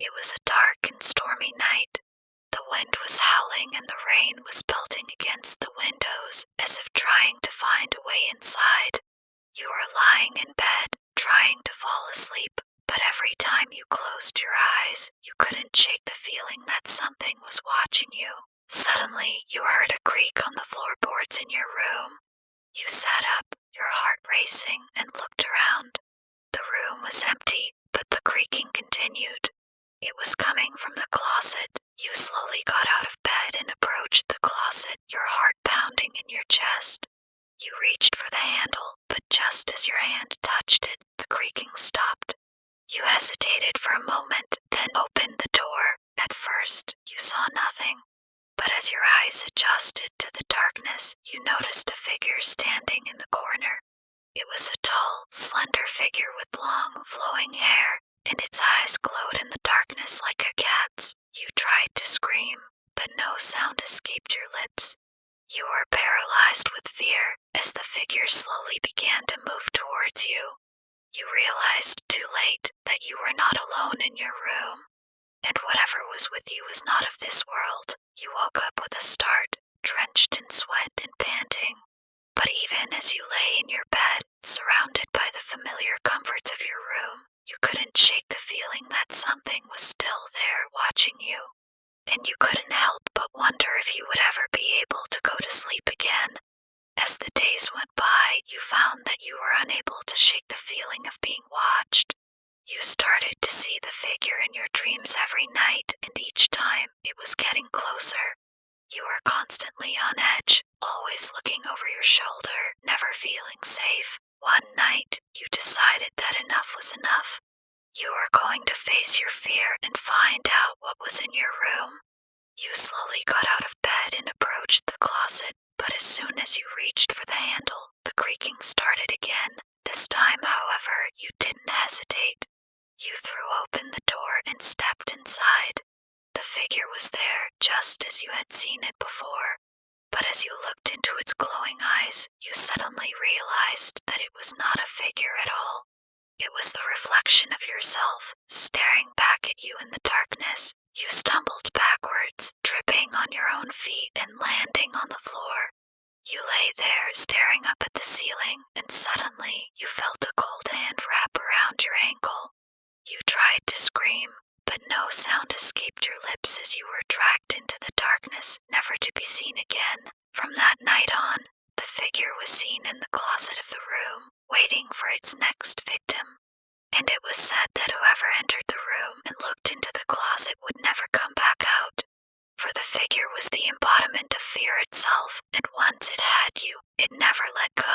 It was a dark and stormy night. The wind was howling and the rain was pelting against the windows as if trying to find a way inside. You were lying in bed, trying to fall asleep, but every time you closed your eyes, you couldn't shake the feeling that something was watching you. Suddenly, you heard a creak on the floorboards in your room. You sat up, your heart racing, and looked around. The room was empty, but the creaking continued. It was coming from the closet. You slowly got out of bed and approached the closet, your heart pounding in your chest. You reached for the handle, but just as your hand touched it, the creaking stopped. You hesitated for a moment, then opened the door. At first, you saw nothing, but as your eyes adjusted to the darkness, you noticed a figure standing in the corner. It was a tall, slender figure with long, flowing hair, and its eyes glowed in the darkness like a cat's. You tried to scream, but no sound escaped your lips. You were paralyzed with fear as the figure slowly began to move towards you. You realized too late that you were not alone in your room, and whatever was with you was not of this world. You woke up with a start, drenched in sweat and panting. But even as you lay in your bed, surrounded by the familiar comforts of your room, you couldn't shake the feeling that something was still there watching you. And you couldn't help but wonder if you would ever be able to go to sleep again. As the days went by, you found that you were unable to shake the feeling of being watched. You started to see the figure in your dreams every night, and each time it was getting closer. You were constantly on edge, always looking over your shoulder, never feeling safe. One night, you decided that enough was enough. You were going to face your fear and find out what was in your room. You slowly got out of bed and approached the closet, but as soon as you reached for the handle, the creaking started again. This time, however, you didn't hesitate. You threw open the door and stepped inside. The figure was there, just as you had seen it before. But as you looked into its glowing eyes, you suddenly realized that it was not a figure at all. It was the reflection of yourself, staring back at you in the darkness. You stumbled backwards, tripping on your own feet and landing on the floor. You lay there, staring up at the ceiling, and suddenly you felt a cold hand wrap around your ankle. You tried to scream, but no sound escaped your lips as you were dragged into the darkness, never to be seen again. From that night on, the figure was seen in the closet of the room, waiting for its next victim. And it was said that whoever entered the room and looked into the closet would never come back out. For the figure was the embodiment of fear itself, and once it had you, it never let go.